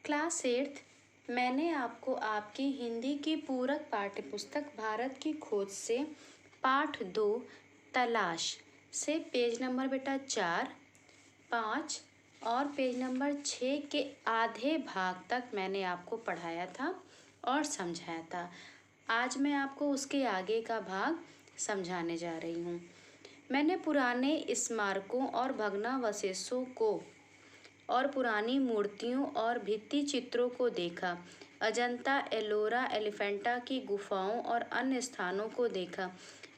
Class 8th मैंने आपको आपकी हिंदी की पूरक पाठ्यपुस्तक भारत की खोज से पाठ 2 तलाश से पेज नंबर बेटा 4, 5 और पेज नंबर 6 के आधे भाग तक मैंने आपको पढ़ाया था और समझाया था। आज मैं आपको उसके आगे का भाग समझाने जा रही हूँ। मैंने पुराने स्मारकों और भग्नावशेषों को और पुरानी मूर्तियों और भित्ति चित्रों को देखा। अजंता, एलोरा, एलिफेंटा की गुफाओं और अन्य स्थानों को देखा।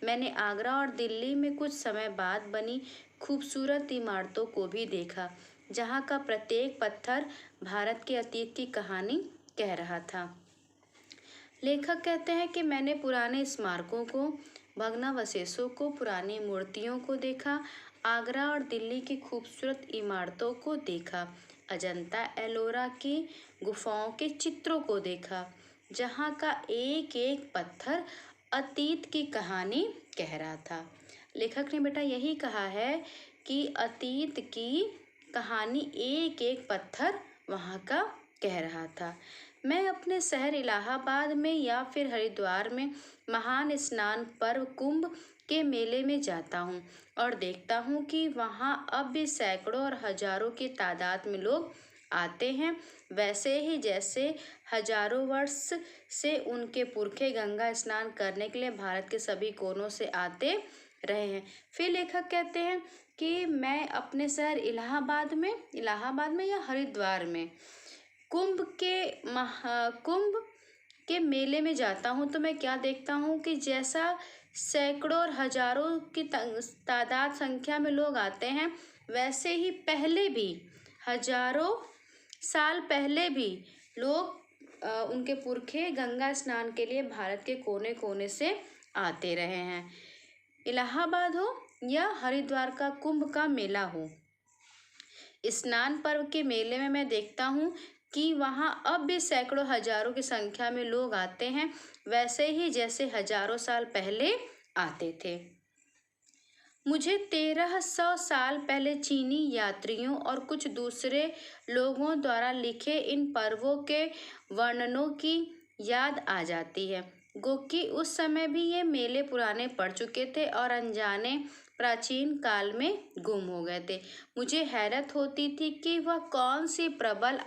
मैंने आगरा और दिल्ली में कुछ समय बाद बनी खूबसूरत इमारतों को भी देखा, जहाँ का प्रत्येक पत्थर भारत के अतीत की कहानी कह रहा था। लेखक कहते हैं कि मैंने पुराने स्मारकों को, भग्नावशेषों को, पुरानी मूर्तियों को देखा, आगरा और दिल्ली की खूबसूरत इमारतों को देखा, अजंता एलोरा की गुफाओं के चित्रों को देखा, जहाँ का एक एक पत्थर अतीत की कहानी कह रहा था। लेखक ने बेटा यही कहा है कि अतीत की कहानी एक एक पत्थर वहाँ का कह रहा था। मैं अपने शहर इलाहाबाद में या फिर हरिद्वार में महान स्नान पर्व कुंभ के मेले में जाता हूँ और देखता हूँ कि वहाँ अब भी सैकड़ों और हजारों की तादाद में लोग आते हैं, वैसे ही जैसे हजारों वर्ष से उनके पुरखे गंगा स्नान करने के लिए भारत के सभी कोनों से आते रहे हैं। फिर लेखक कहते हैं कि मैं अपने शहर इलाहाबाद में या हरिद्वार में कुंभ के मेले में जाता हूँ तो मैं क्या देखता हूँ कि जैसा सैकड़ों और हजारों की तादाद संख्या में लोग आते हैं, वैसे ही पहले भी हजारों साल पहले भी लोग उनके पुरखे गंगा स्नान के लिए भारत के कोने कोने से आते रहे हैं। इलाहाबाद हो या हरिद्वार का कुंभ का मेला हो, स्नान पर्व के मेले में मैं देखता हूँ कि वहाँ अब भी सैकड़ों हजारों की संख्या में लोग आते हैं, वैसे ही जैसे हजारों साल पहले आते थे। मुझे 1300 साल पहले चीनी यात्रियों और कुछ दूसरे लोगों द्वारा लिखे इन पर्वों के वर्णनों की याद आ जाती है। गोकि उस समय भी ये मेले पुराने पड़ चुके थे और अनजाने प्राचीन काल में गुम हो गए थे। मुझे हैरत होती थी कि वह कौन सी प्रबल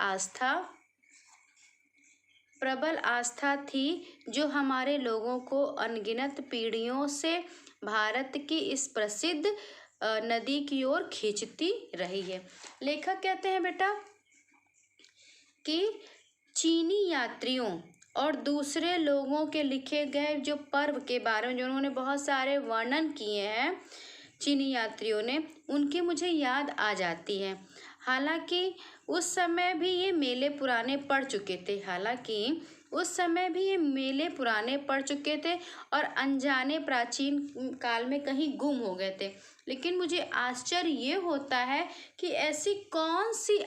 आस्था थी जो हमारे लोगों को अनगिनत पीढ़ियों से भारत की इस प्रसिद्ध नदी की ओर खींचती रही है। लेखक कहते हैं बेटा कि चीनी यात्रियों और दूसरे लोगों के लिखे गए जो पर्व के बारे में जो उन्होंने बहुत सारे वर्णन किए हैं चीनी यात्रियों ने, उनकी मुझे याद आ जाती है। हालांकि उस समय भी ये मेले पुराने पड़ चुके थे और अनजाने प्राचीन काल में कहीं गुम हो गए थे। लेकिन मुझे आश्चर्य ये होता है कि ऐसी कौन सी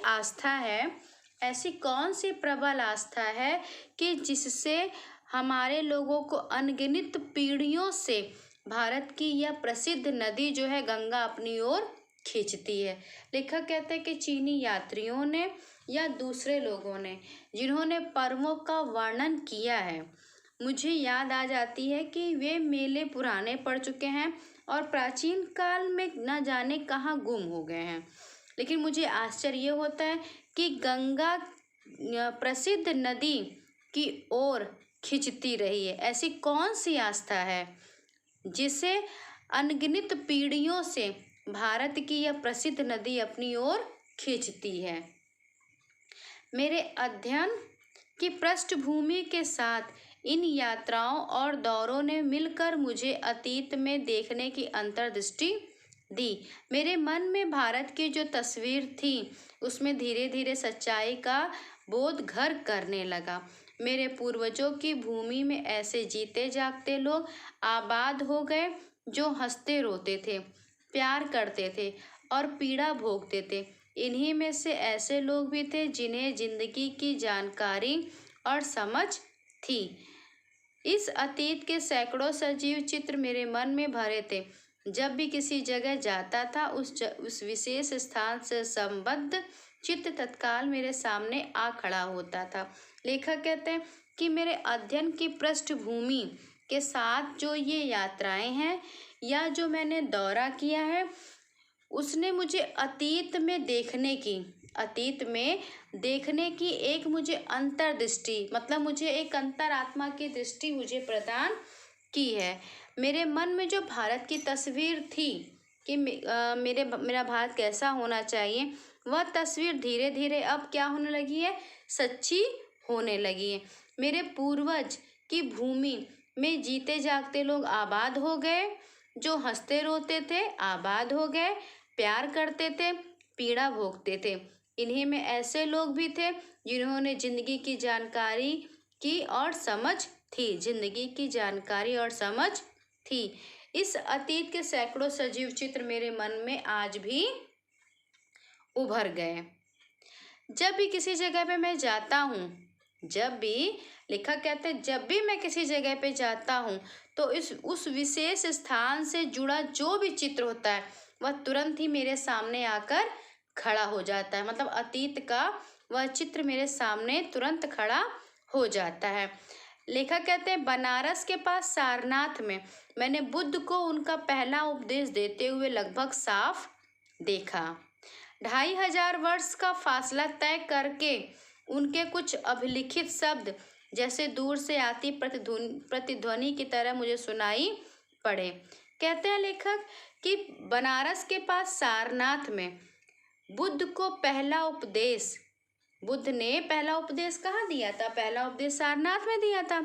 प्रबल आस्था है कि जिससे हमारे लोगों को अनगिनत पीढ़ियों से भारत की यह प्रसिद्ध नदी जो है गंगा अपनी ओर खींचती है। लेखक कहते हैं कि चीनी यात्रियों ने या दूसरे लोगों ने जिन्होंने पर्वों का वर्णन किया है, मुझे याद आ जाती है कि वे मेले पुराने पड़ चुके हैं और प्राचीन काल में न जाने कहाँ गुम हो गए हैं। लेकिन मुझे आश्चर्य ये होता है कि गंगा प्रसिद्ध नदी की ओर खींचती रही है। ऐसी कौन सी आस्था है जिसे अनगिनत पीढ़ियों से भारत की यह प्रसिद्ध नदी अपनी ओर खींचती है। मेरे अध्ययन की पृष्ठभूमि के साथ इन यात्राओं और दौरों ने मिलकर मुझे अतीत में देखने की अंतर्दृष्टि दी। मेरे मन में भारत की जो तस्वीर थी उसमें धीरे धीरे सच्चाई का बोध घर करने लगा। मेरे पूर्वजों की भूमि में ऐसे जीते जागते लोग आबाद हो गए जो हंसते रोते थे, प्यार करते थे और पीड़ा भोगते थे। इन्हीं में से ऐसे लोग भी थे जिन्हें जिंदगी की जानकारी और समझ थी। इस अतीत के सैकड़ों सजीव चित्र मेरे मन में भरे थे। जब भी किसी जगह जाता था उस विशेष स्थान से संबद्ध चित्र तत्काल मेरे सामने आ खड़ा होता था। लेखक कहते हैं कि मेरे अध्ययन की पृष्ठभूमि के साथ जो ये यात्राएं हैं या जो मैंने दौरा किया है, उसने मुझे अतीत में देखने की एक मुझे अंतर्दृष्टि, मतलब मुझे एक अंतरात्मा की दृष्टि मुझे प्रदान की है। मेरे मन में जो भारत की तस्वीर थी कि मेरा भारत कैसा होना चाहिए, वह तस्वीर धीरे धीरे अब क्या होने लगी है, सच्ची होने लगी है। मेरे पूर्वज की भूमि में जीते जागते लोग आबाद हो गए, जो हंसते रोते थे आबाद हो गए, प्यार करते थे, पीड़ा भोगते थे। इन्हीं में ऐसे लोग भी थे जिन्होंने जिंदगी की जानकारी की और समझ थी, जिंदगी की जानकारी और समझ थी। इस अतीत के सैकड़ों सजीव चित्र मेरे मन में आज भी उभर गए। जब भी किसी जगह पे मैं जाता हूँ, लेखक कहते हैं जब भी मैं किसी जगह पे जाता हूँ तो उस विशेष स्थान से जुड़ा जो भी चित्र होता है वह तुरंत ही मेरे सामने आकर खड़ा हो जाता है। मतलब अतीत का वह चित्र मेरे सामने तुरंत खड़ा हो जाता है। लेखक कहते हैं बनारस के पास सारनाथ में मैंने बुद्ध को उनका पहला उपदेश देते हुए लगभग साफ देखा। 2500 वर्ष का फासला तय करके उनके कुछ अभिलिखित शब्द जैसे दूर से आती प्रतिध्वनि की तरह मुझे सुनाई पड़े। कहते हैं लेखक कि बनारस के पास सारनाथ में बुद्ध को पहला उपदेश, बुद्ध ने पहला उपदेश कहाँ दिया था, पहला उपदेश सारनाथ में दिया था।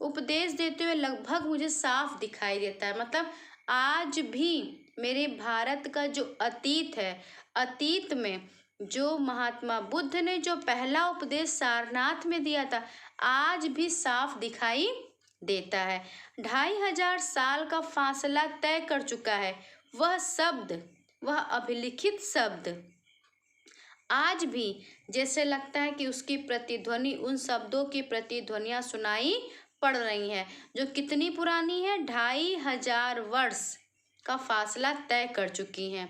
उपदेश देते हुए लगभग मुझे साफ दिखाई देता है। मतलब आज भी मेरे भारत का जो अतीत है, अतीत में जो महात्मा बुद्ध ने जो पहला उपदेश सारनाथ में दिया था, आज भी साफ दिखाई देता है। 2500 साल का फासला तय कर चुका है वह शब्द, वह अभिलिखित शब्द आज भी जैसे लगता है कि उसकी प्रतिध्वनि, उन शब्दों की प्रतिध्वनियां सुनाई पड़ रही हैं, जो कितनी पुरानी है, 2500 वर्ष का फासला तय कर चुकी हैं।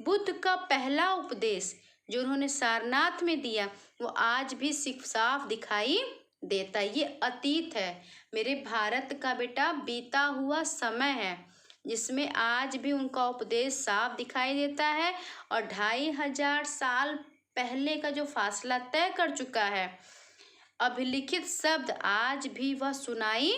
बुद्ध का पहला उपदेश जो उन्होंने सारनाथ में दिया वो आज भी साफ दिखाई देता है। ये अतीत है, मेरे भारत का बेटा बीता हुआ समय है जिसमें आज भी उनका उपदेश साफ दिखाई देता है। और 2500 साल पहले का जो फासला तय कर चुका है, अभिलिखित शब्द आज भी वह सुनाई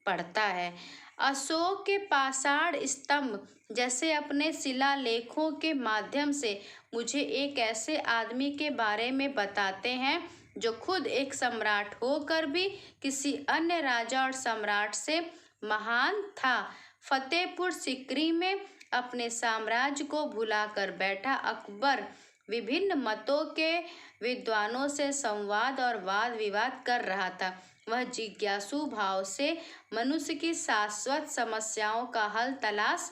पड़ता है। अशोक के पाषाण स्तंभ जैसे अपने शिलालेखों के माध्यम से मुझे एक ऐसे आदमी के बारे में बताते हैं जो खुद एक सम्राट होकर भी किसी अन्य राजा और सम्राट से महान था। फतेहपुर सीकरी में अपने साम्राज्य को भुलाकर बैठा अकबर विभिन्न मतों के विद्वानों से संवाद और वाद विवाद कर रहा था। वह जिज्ञासु भाव से मनुष्य की शाश्वत समस्याओं का हल तलाश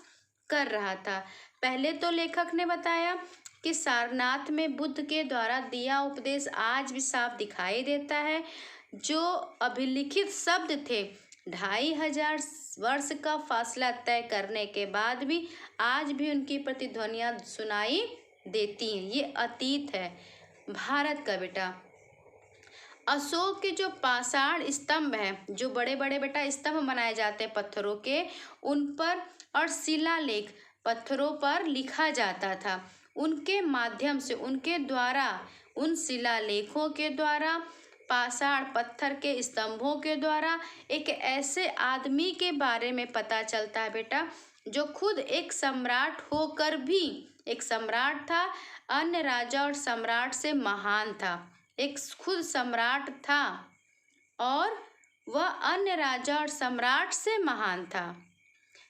कर रहा था। पहले तो लेखक ने बताया कि सारनाथ में बुद्ध के द्वारा दिया उपदेश आज भी साफ दिखाई देता है। जो अभिलिखित शब्द थे, 2500 वर्ष का फासला तय करने के बाद भी आज भी उनकी प्रतिध्वनियां सुनाई देती हैं। ये अतीत है भारत का बेटा। अशोक के जो पाषाण स्तंभ हैं, जो बड़े बड़े बेटा स्तंभ बनाए जाते हैं पत्थरों के, उन पर और शिलालेख पत्थरों पर लिखा जाता था। उनके माध्यम से, उनके द्वारा, उन शिलालेखों के द्वारा, पाषाण पत्थर के स्तंभों के द्वारा एक ऐसे आदमी के बारे में पता चलता है बेटा जो खुद एक सम्राट होकर भी, एक सम्राट था, अन्य राजा और सम्राट से महान था। एक खुद सम्राट था और वह अन्य राजा और सम्राट से महान था।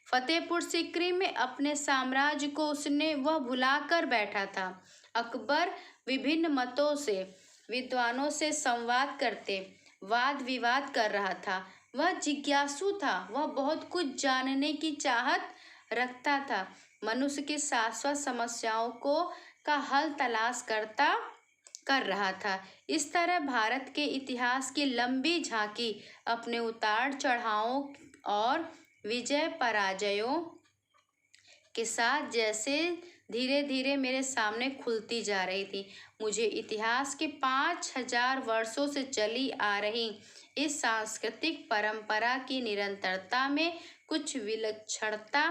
फतेहपुर सीकरी में अपने साम्राज्य को वह भुलाकर बैठा था। अकबर विभिन्न मतों से, विद्वानों से संवाद करते वाद विवाद कर रहा था। वह जिज्ञासु था, वह बहुत कुछ जानने की चाहत रखता था। मनुष्य की शाश्वत समस्याओं का हल तलाश कर रहा था। इस तरह भारत के इतिहास की लंबी झांकी अपने उतार चढ़ावों और विजय पराजयों के साथ जैसे धीरे धीरे मेरे सामने खुलती जा रही थी। मुझे इतिहास के 5000 वर्षों से चली आ रही इस सांस्कृतिक परंपरा की निरंतरता में कुछ विलक्षणता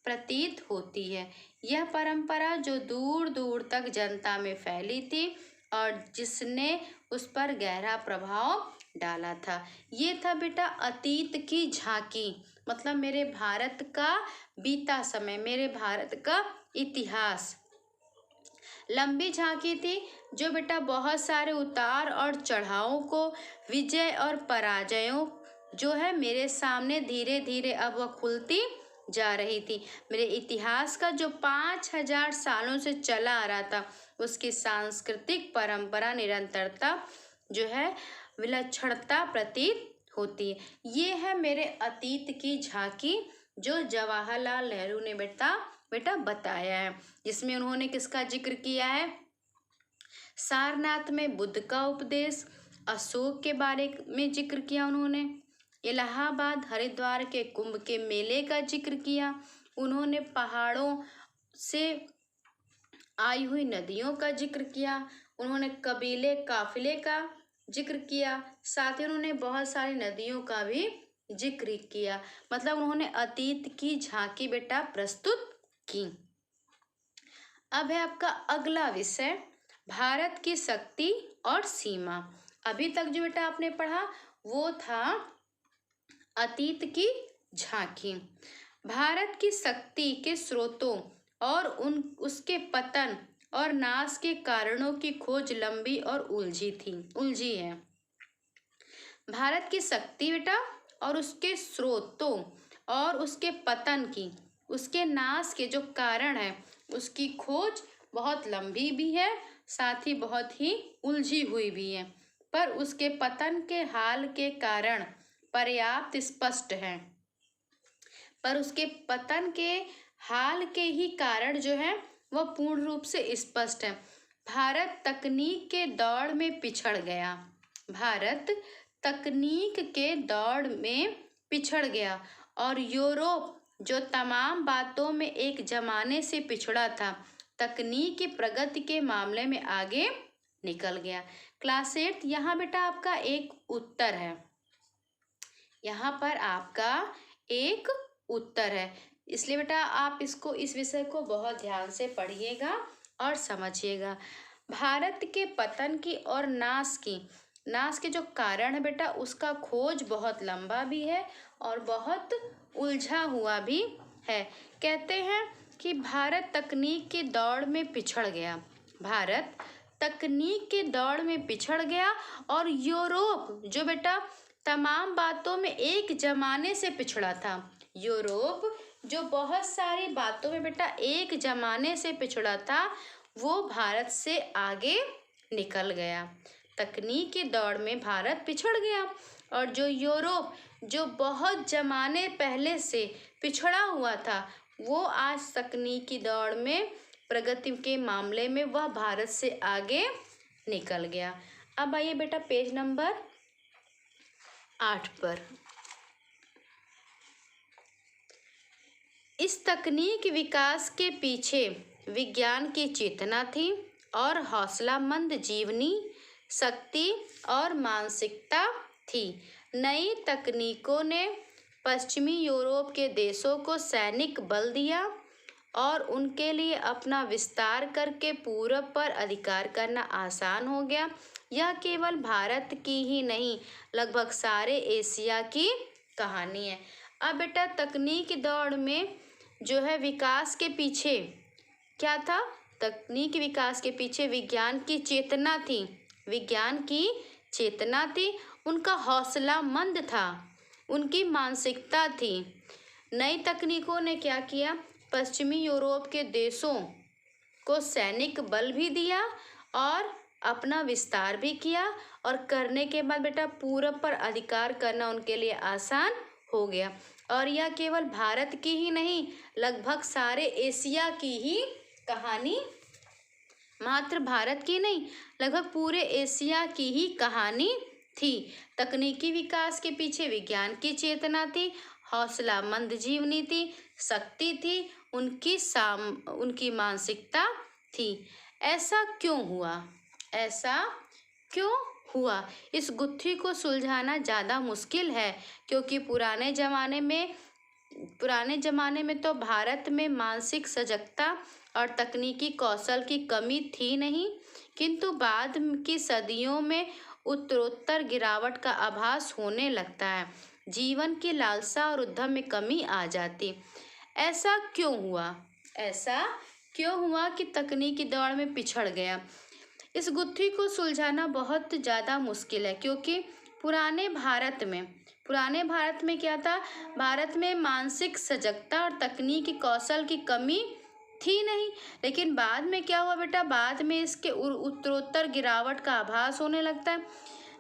प्रतीत होती है। यह परंपरा जो दूर दूर तक जनता में फैली थी और जिसने उस पर गहरा प्रभाव डाला था। ये था बेटा अतीत की झांकी, मतलब मेरे भारत का बीता समय, मेरे भारत का इतिहास। लंबी झांकी थी जो बेटा बहुत सारे उतार और चढ़ावों को, विजय और पराजयों जो है मेरे सामने धीरे धीरे अब वह खुलती जा रही थी। मेरे इतिहास का जो 5000 सालों से चला आ रहा था उसकी सांस्कृतिक परंपरा निरंतरता जो है विलक्षणता प्रतीत होती है। ये है मेरे अतीत की झांकी जो जवाहरलाल नेहरू ने बेटा बताया है, जिसमें उन्होंने किसका जिक्र किया है? सारनाथ में बुद्ध का उपदेश, अशोक के बारे में जिक्र किया उन्होंने, इलाहाबाद हरिद्वार के कुंभ के मेले का जिक्र किया उन्होंने, पहाड़ों से आई हुई नदियों का जिक्र किया उन्होंने, कबीले काफिले का जिक्र किया, साथ ही उन्होंने बहुत सारी नदियों का भी जिक्र किया। मतलब उन्होंने अतीत की झांकी बेटा प्रस्तुत की। अब है आपका अगला विषय भारत की शक्ति और सीमा। अभी तक जो बेटा आपने पढ़ा वो था अतीत की झांकी। भारत की शक्ति के स्रोतों और उसके पतन और नाश के कारणों की खोज लंबी और उलझी है। भारत की शक्ति बेटा और उसके स्रोतों और उसके पतन की, उसके नाश के जो कारण है उसकी खोज बहुत लंबी भी है, साथ ही बहुत ही उलझी हुई भी है, पर उसके पतन के हाल के कारण पर्याप्त स्पष्ट है। पर उसके पतन के हाल के ही कारण जो है वह पूर्ण रूप से स्पष्ट है। भारत तकनीक के दौड़ में पिछड़ गया। भारत तकनीक के दौड़ में पिछड़ गया और यूरोप जो तमाम बातों में एक जमाने से पिछड़ा था, तकनीक की प्रगति के मामले में आगे निकल गया। क्लास 8 यहाँ बेटा आपका एक उत्तर है, यहाँ पर आपका एक उत्तर है, इसलिए बेटा आप इस विषय को बहुत ध्यान से पढ़िएगा और समझिएगा। भारत के पतन की और नाश के जो कारण है बेटा उसका खोज बहुत लंबा भी है और बहुत उलझा हुआ भी है। कहते हैं कि भारत तकनीक के दौड़ में पिछड़ गया। भारत तकनीक के दौड़ में पिछड़ गया और यूरोप जो बेटा तमाम बातों में एक जमाने से पिछड़ा था। यूरोप जो बहुत सारी बातों में बेटा एक जमाने से पिछड़ा था वो भारत से आगे निकल गया। तकनीक के दौड़ में भारत पिछड़ गया और जो यूरोप जो बहुत जमाने पहले से पिछड़ा हुआ था वो आज तकनीक की दौड़ में प्रगति के मामले में वह भारत से आगे निकल गया। अब आइए बेटा पेज नंबर 8 पर। इस तकनीक विकास के पीछे विज्ञान की चेतना थी और हौसलामंद जीवनी शक्ति और मानसिकता थी। नई तकनीकों ने पश्चिमी यूरोप के देशों को सैनिक बल दिया और उनके लिए अपना विस्तार करके पूरब पर अधिकार करना आसान हो गया। यह केवल भारत की ही नहीं लगभग सारे एशिया की कहानी है। अब बेटा तकनीक दौड़ में जो है विकास के पीछे क्या था? तकनीक विकास के पीछे विज्ञान की चेतना थी, विज्ञान की चेतना थी, उनका हौसला मंद था, उनकी मानसिकता थी। नई तकनीकों ने क्या किया? पश्चिमी यूरोप के देशों को सैनिक बल भी दिया और अपना विस्तार भी किया और करने के बाद बेटा पूरब पर अधिकार करना उनके लिए आसान हो गया। और यह केवल भारत की ही नहीं लगभग सारे एशिया की ही कहानी, मात्र भारत की नहीं लगभग पूरे एशिया की ही कहानी थी। तकनीकी विकास के पीछे विज्ञान की चेतना थी, हौसलामंद जीवनी थी, शक्ति थी, उनकी मानसिकता थी। ऐसा क्यों हुआ? ऐसा क्यों हुआ? इस गुत्थी को सुलझाना ज़्यादा मुश्किल है, क्योंकि पुराने ज़माने में तो भारत में मानसिक सजगता और तकनीकी कौशल की कमी थी नहीं, किंतु बाद की सदियों में उत्तरोत्तर गिरावट का आभास होने लगता है। जीवन की लालसा और उद्यम में कमी आ जाती। ऐसा क्यों हुआ? ऐसा क्यों हुआ कि तकनीकी दौड़ में पिछड़ गया? इस गुत्थी को सुलझाना बहुत ज़्यादा मुश्किल है, क्योंकि पुराने भारत में क्या था? भारत में मानसिक सजगता और तकनीकी कौशल की कमी थी नहीं, लेकिन बाद में क्या हुआ बेटा? बाद में इसके उत्तरोत्तर गिरावट का आभास होने लगता है।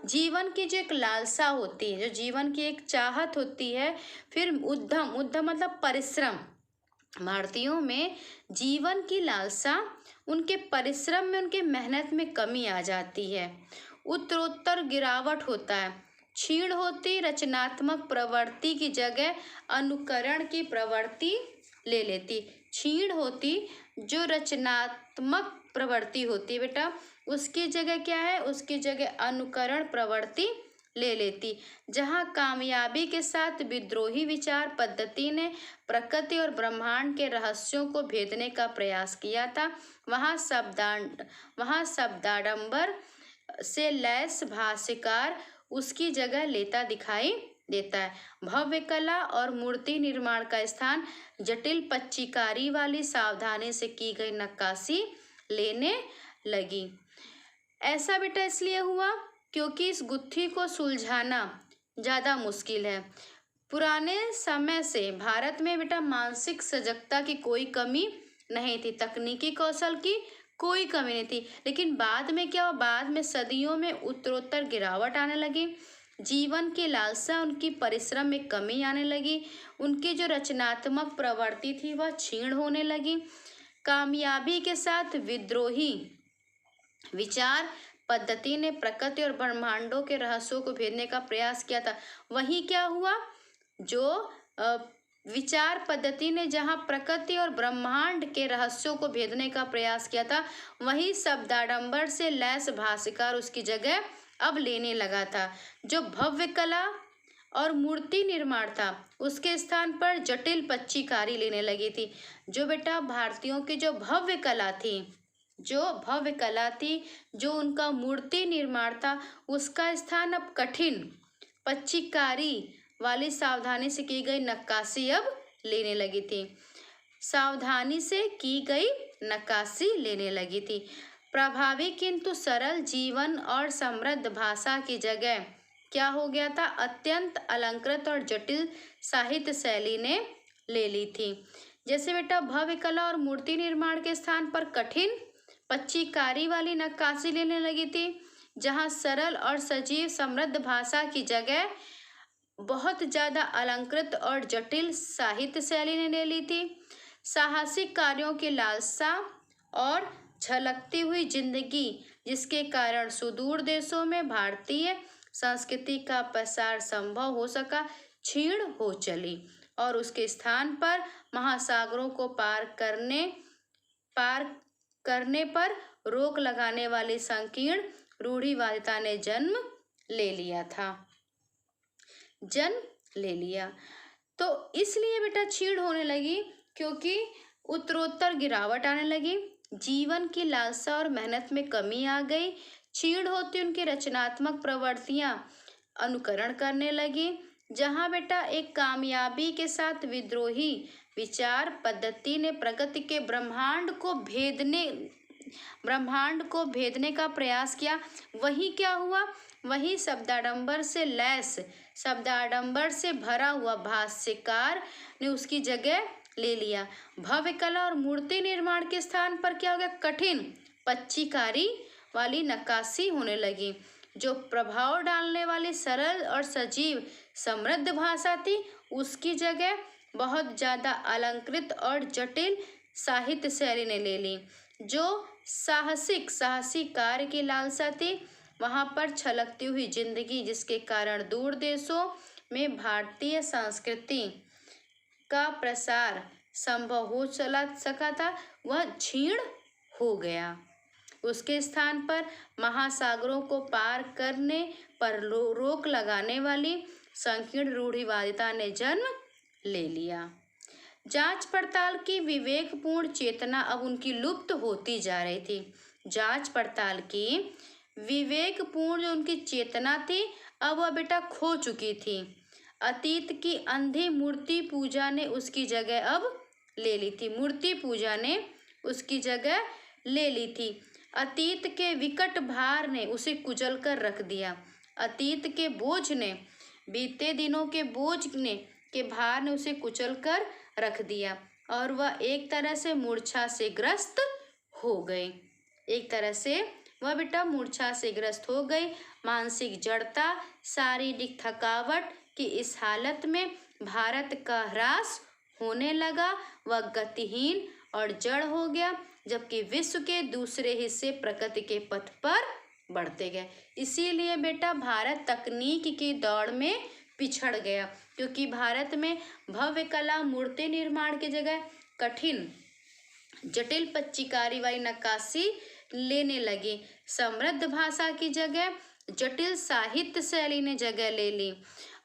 जीवन की जो एक लालसा होती है, जो जीवन की एक चाहत होती है, फिर उद्यम मतलब परिश्रम। भारतीयों में जीवन की लालसा, उनके परिश्रम में, उनके मेहनत में कमी आ जाती है। उत्तरोत्तर गिरावट होता है, क्षीण होती रचनात्मक प्रवृत्ति की जगह अनुकरण की प्रवृत्ति ले लेती। क्षीण होती जो रचनात्मक प्रवृत्ति होती है बेटा, उसकी जगह क्या है? उसकी जगह अनुकरण प्रवृत्ति ले लेती। जहाँ कामयाबी के साथ विद्रोही विचार पद्धति ने प्रकृति और ब्रह्मांड के रहस्यों को भेदने का प्रयास किया था, वहाँ शब्दाडंबर से लैस भाष्यकार उसकी जगह लेता दिखाई देता है। भव्य कला और मूर्ति निर्माण का स्थान जटिल पच्चीकारी वाली सावधानी से की गई नक्काशी लेने लगी। ऐसा बेटा इसलिए हुआ क्योंकि इस गुत्थी को सुलझाना ज़्यादा मुश्किल है। पुराने समय से भारत में बेटा मानसिक सजगता की कोई कमी नहीं थी, तकनीकी कौशल की कोई कमी नहीं थी, लेकिन बाद में क्या हुआ? बाद में सदियों में उत्तरोत्तर गिरावट आने लगी। जीवन की लालसा, उनकी परिश्रम में कमी आने लगी। उनकी जो रचनात्मक प्रवृत्ति थी वह क्षीण होने लगी। कामयाबी के साथ विद्रोही विचार पद्धति ने प्रकृति और ब्रह्मांडों के रहस्यों को भेदने का प्रयास किया था। वही क्या हुआ? जो विचार पद्धति ने जहाँ प्रकृति और ब्रह्मांड के रहस्यों को भेदने का प्रयास किया था, वही शब्दाडंबर से लैस भाष्यकार उसकी जगह अब लेने लगा था। जो भव्य कला और मूर्ति निर्माण था, उसके स्थान पर जटिल पच्चीकारी लेने लगी थी। जो बेटा भारतीयों की जो भव्य कला थी, जो उनका मूर्ति निर्माण था, उसका स्थान अब कठिन पच्चीकारी वाली सावधानी से की गई नक्काशी अब लेने लगी थी। सावधानी से की गई नक्काशी लेने लगी थी। प्रभावी किंतु सरल जीवन और समृद्ध भाषा की जगह क्या हो गया था? अत्यंत अलंकृत और जटिल साहित्य शैली ने ले ली थी। जैसे बेटा भव्य कला और मूर्ति निर्माण के स्थान पर कठिन पच्चीकारी वाली नक्काशी लेने लगी थी, जहाँ सरल और सजीव समृद्ध भाषा की जगह बहुत ज़्यादा अलंकृत और जटिल साहित्य शैली ने ले ली थी। साहसिक कार्यों की लालसा और झलकती हुई जिंदगी, जिसके कारण सुदूर देशों में भारतीय संस्कृति का प्रसार संभव हो सका, क्षीण हो चली और उसके स्थान पर महासागरों को पार करने पर रोक लगाने वाली संकीर्ण रूढ़िवादिता ने जन्म ले लिया। तो इसलिए बेटा क्षीण होने लगी, क्योंकि उत्तरोत्तर गिरावट आने लगी, जीवन की लालसा और मेहनत में कमी आ गई। क्षीण होती उनकी रचनात्मक प्रवृत्तियां अनुकरण करने लगी। जहां बेटा एक कामयाबी के साथ विद्रोही विचार पद्धति ने प्रकृति के ब्रह्मांड को भेदने का प्रयास किया, वही क्या हुआ? वही शब्दाडंबर से भरा हुआ भाष्यकार ने उसकी जगह ले लिया। भव्य कला और मूर्ति निर्माण के स्थान पर क्या हो गया? कठिन पच्चीकारी वाली नक्काशी होने लगी। जो प्रभाव डालने वाली सरल और सजीव समृद्ध भाषा थी, उसकी जगह बहुत ज़्यादा अलंकृत और जटिल साहित्य शैली ने ले ली। जो साहसी कार्य की लालसा थी, वहाँ पर छलकती हुई जिंदगी, जिसके कारण दूर देशों में भारतीय संस्कृति का प्रसार संभव हो चला सका था वह क्षीण हो गया। उसके स्थान पर महासागरों को पार करने पर रोक लगाने वाली संकीर्ण रूढ़िवादिता ने जन्म ले लिया। जांच पड़ताल की विवेकपूर्ण चेतना अब उनकी लुप्त होती जा रही थी। जांच पड़ताल की विवेकपूर्ण जो उनकी चेतना थी अब वह बेटा खो चुकी थी। अतीत की अंधी मूर्ति पूजा ने उसकी जगह अब ले ली थी। मूर्ति पूजा ने उसकी जगह ले ली थी। अतीत के विकट भार ने उसे कुचल कर रख दिया। अतीत के बोझ ने, बीते दिनों के बोझ ने, के भार ने उसे कुचल कर रख दिया और वह एक तरह से मूर्छा से ग्रस्त हो गई। एक तरह से वह बेटा मूर्छा से ग्रस्त हो गई। मानसिक जड़ता, शारीरिक थकावट की इस हालत में भारत का ह्रास होने लगा। वह गतिहीन और जड़ हो गया, जबकि विश्व के दूसरे हिस्से प्रगति के पथ पर बढ़ते गए। इसीलिए बेटा भारत तकनीक की दौड़ में पिछड़ गया, क्योंकि भारत में भव्य कला मूर्ति निर्माण की जगह कठिन जटिल पच्चीकारी वाली नक्काशी लेने लगी। समृद्ध भाषा की जगह जटिल साहित्य शैली ने जगह ले ली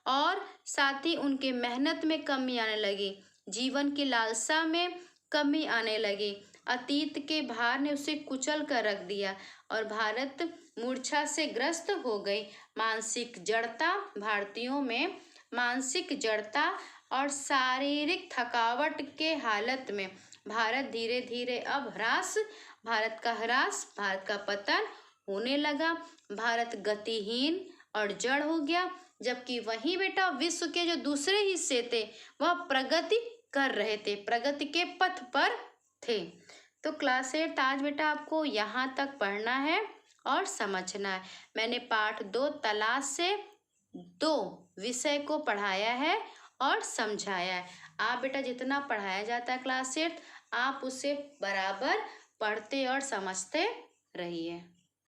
और साथ ही उनके मेहनत में कमी आने लगी। जीवन की लालसा में कमी आने लगी। अतीत के भार ने उसे कुचल कर रख दिया और भारत मूर्छा से ग्रस्त हो गई। मानसिक जड़ता, भारतीयों में मानसिक जड़ता और शारीरिक थकावट के हालत में भारत धीरे धीरे अब भारत का पतन होने लगा। भारत गतिहीन और जड़ हो गया, जबकि वहीं बेटा विश्व के जो दूसरे हिस्से थे वह प्रगति कर रहे थे, प्रगति के पथ पर थे। तो क्लास 8 आज बेटा आपको यहाँ तक पढ़ना है और समझना है। मैंने पाठ 2 तलाश से 2 विषय को पढ़ाया है और समझाया है। आप बेटा जितना पढ़ाया जाता है क्लास 8 आप उसे बराबर पढ़ते और समझते रहिए।